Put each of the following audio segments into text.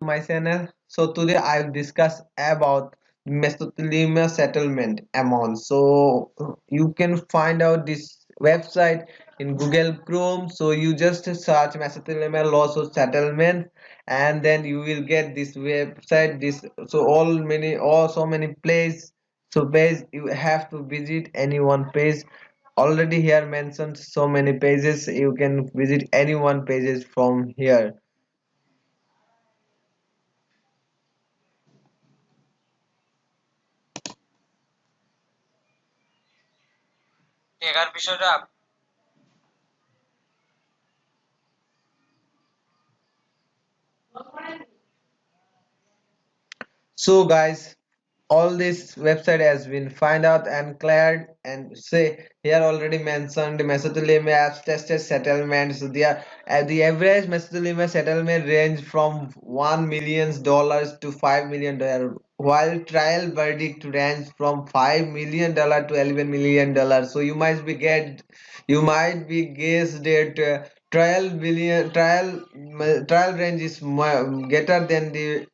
my channel. So today I'll discuss about mesothelioma settlement amount. So you can find out this website in Google Chrome. So you just search mesothelioma lawsuit settlement, and then you will get this website. This so all so many places. So page you have to visit any one page. Already here mentioned so many pages. You can visit any one pages from here. So guys, all this website has been find out and cleared, and say here already mentioned the mesothelioma asbestos settlement. So the average mesothelioma settlement range from $1 million to $5 million, while trial verdict range from $5 million to $11 million. So you might be guessed that trial range is greater than the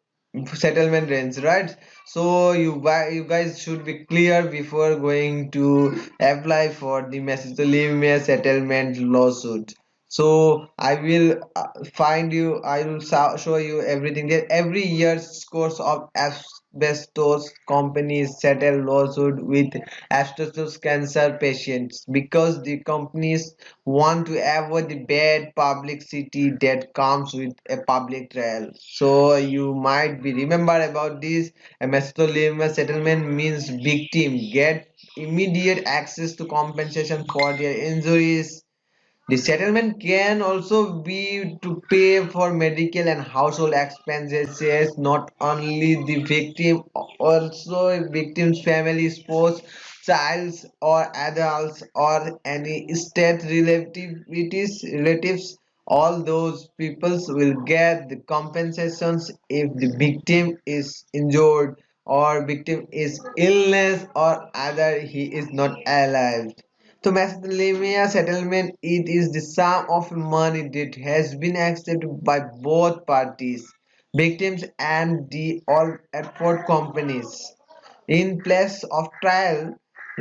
settlement range, right? So you guys should be clear before going to apply for the mesothelioma settlement lawsuit. So I will show you everything that every year scores of asbestos companies settle lawsuit with asbestos cancer patients because the companies want to avoid the bad publicity that comes with a public trial. So you might be remember about this. A mesothelioma settlement means victim get immediate access to compensation for their injuries. The settlement can also be to pay for medical and household expenses, not only the victim, also victim's family, spouse, childs or adults or any state relatives. All those peoples will get the compensations if the victim is injured or victim is illness or either he is not alive. So Mesothelioma settlement it is the sum of money that has been accepted by both parties, victims and the all effort companies. In place of trial,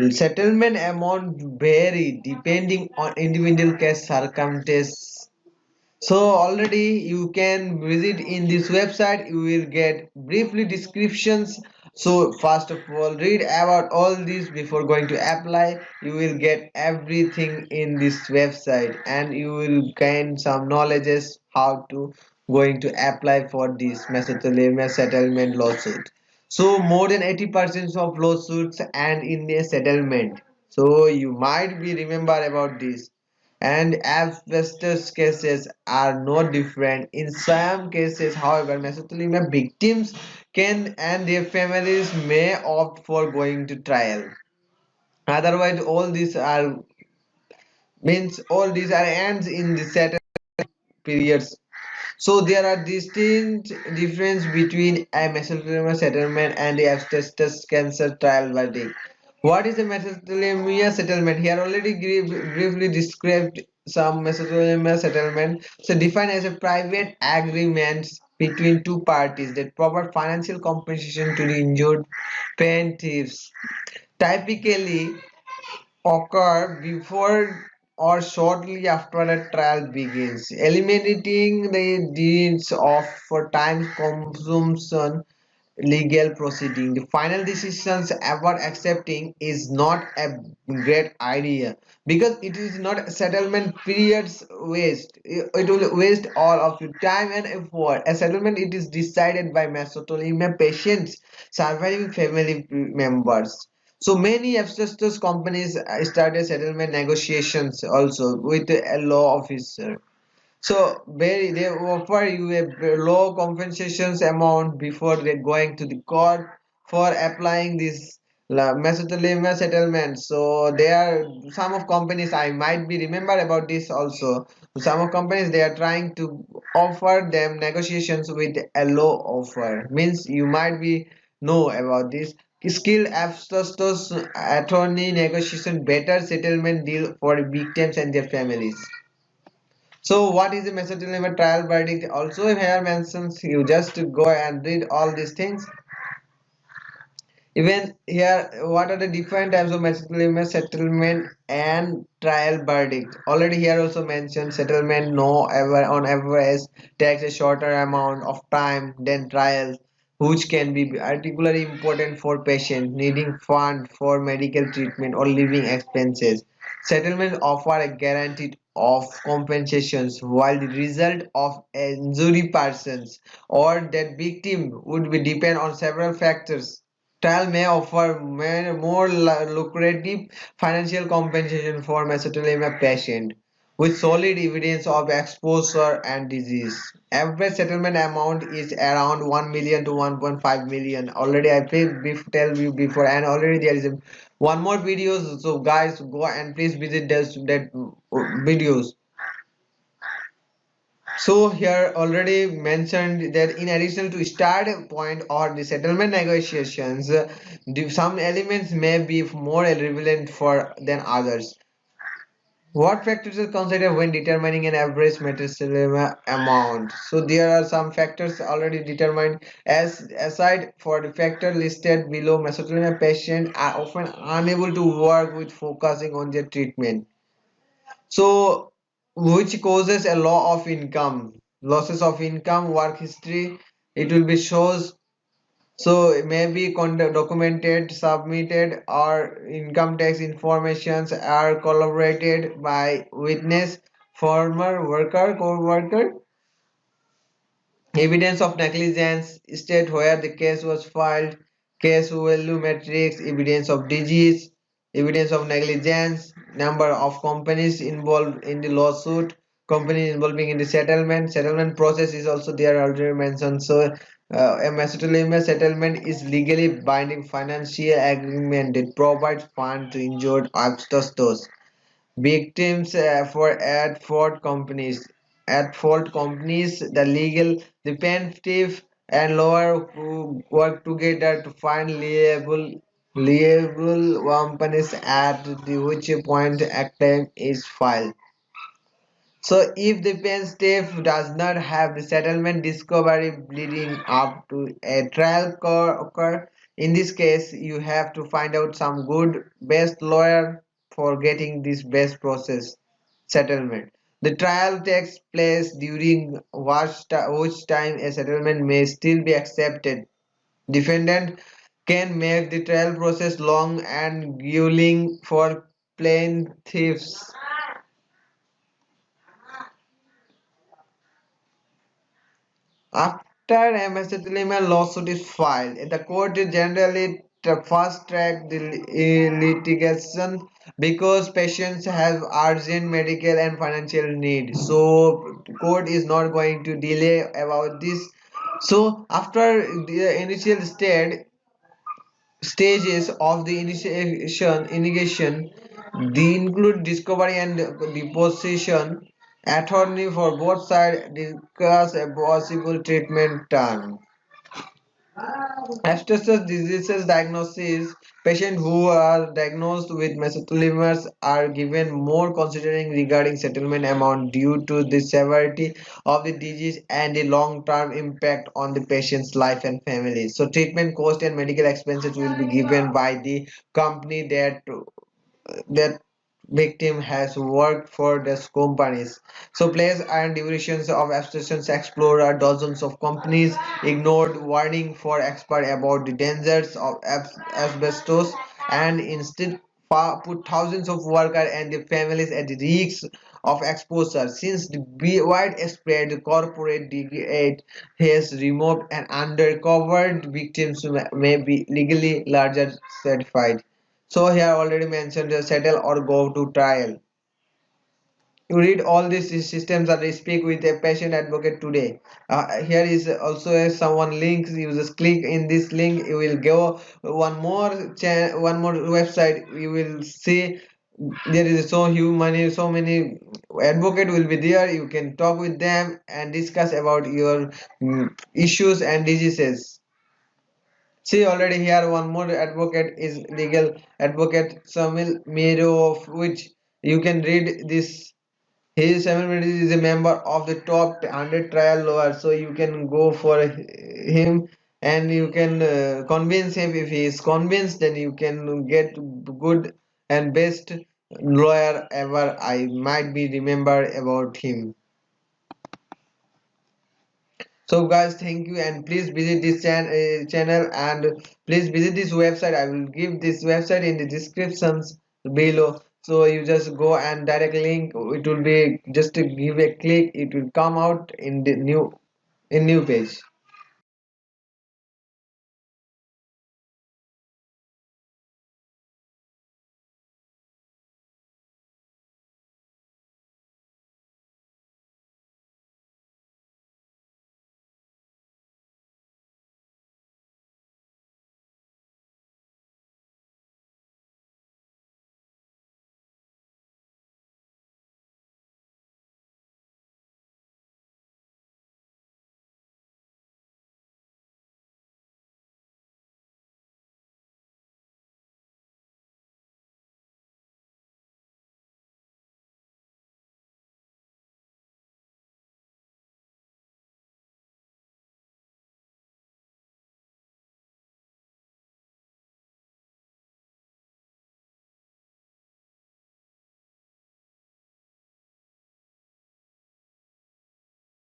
settlement amount vary depending on individual case circumstances. So already you can visit in this website, you will get briefly descriptions. So first of all, read about all this before going to apply. You will get everything in this website, and you will gain some knowledges how to going to apply for this mesothelioma settlement lawsuit. So more than 80% of lawsuits end in a settlement. So you might be remember about this, and asbestos cases are no different. In some cases, however, mesothelioma victims can and their families may opt for going to trial. Otherwise, all these are ends in the settlement periods. So there are distinct difference between a mesothelioma settlement and the asbestos cancer trial verdict. What is a mesothelioma settlement? Here already briefly described some mesothelioma settlement. So defined as a private agreement between two parties that provide financial compensation to the injured plaintiffs. Typically occur before or shortly after a trial begins, eliminating the needs of for time consumption legal proceeding. The final decisions about accepting is not a great idea because it is not settlement periods waste. It will waste all of your time and effort. A settlement it is decided by mesothelioma patients, surviving family members. So many asbestos companies started settlement negotiations also with a law officer. So they offer you a low compensations amount before they going to the court for applying this mesothelioma settlement. So there are some of companies I might be remember about this also. Some of companies they are trying to offer them negotiations with a low offer. Means you might be know about this. Skilled asbestos attorney negotiation better settlement deal for victims and their families. So what is the mesothelioma trial verdict? Also here mentions, you just go and read all these things. Even here, what are the different types of mesothelioma settlement and trial verdict? Already here also mentioned settlement no ever on average takes a shorter amount of time than trials, which can be particularly important for patients needing fund for medical treatment or living expenses. Settlement offer a guarantee of compensations while the result of injury persons or that victim would be depend on several factors. Trial may offer more lucrative financial compensation for mesothelioma patient with solid evidence of exposure and disease. Average settlement amount is around 1 million to 1.5 million. Already I tell you before, and already there is one more videos. So guys, go and please visit that videos. So here already mentioned that in addition to start point or the settlement negotiations, some elements may be more relevant for than others. What factors are considered when determining an average mesothelioma amount? So there are some factors already determined. As aside for the factor listed below, mesothelioma patients are often unable to work with focusing on their treatment. So which causes a law of income, losses of income, work history, it will be shows. So it may be documented, submitted, or income tax informations are collaborated by witness, former worker, co-worker. Evidence of negligence, state where the case was filed, case value matrix, evidence of disease, evidence of negligence, number of companies involved in the lawsuit, companies involving in the settlement process is also there already mentioned. So a mesothelioma settlement is legally binding financial agreement that provides funds to injured asbestos victims for at fault companies, the legal, the plaintiff and lawyer who work together to find liable companies at the which point a claim is filed. So if the plaintiff does not have the settlement discovery leading up to a trial occur, in this case you have to find out some good best lawyer for getting this best process settlement. The trial takes place during which time a settlement may still be accepted. Defendant can make the trial process long and grueling for plaintiffs. After a mesothelioma lawsuit is filed, the court generally fast track the litigation because patients have urgent medical and financial need. So court is not going to delay about this. So after the initial stages of the initiation, they include discovery and deposition. Attorney for both sides discuss a possible treatment term. Asbestos diseases diagnosis. Patients who are diagnosed with mesotheliomas are given more considering regarding settlement amount due to the severity of the disease and the long-term impact on the patient's life and family. So treatment cost and medical expenses will be given by the company that victim has worked for these companies. So place and durations of abstentions explorer dozens of companies ignored warning for expert about the dangers of asbestos and instead put thousands of workers and their families at the risk of exposure since the widespread corporate degrade has removed and undercovered victims may be legally larger certified. So here already mentioned settle or go to trial. You read all these systems and speak with a patient advocate today. Here is also someone links. You just click in this link. You will go one more website. You will see there is so many advocate will be there. You can talk with them and discuss about your issues and diseases. See already here one more advocate is legal advocate Samil Miro of which you can read this He is 7 is a member of the top 100 trial lawyers, so you can go for him and you can convince him. If he is convinced, then you can get good and best lawyer ever I might be remembered about him. So guys, thank you, and please visit this channel, and please visit this website. I will give this website in the descriptions below, so you just go and direct link. It will be just to give a click, it will come out in the new page.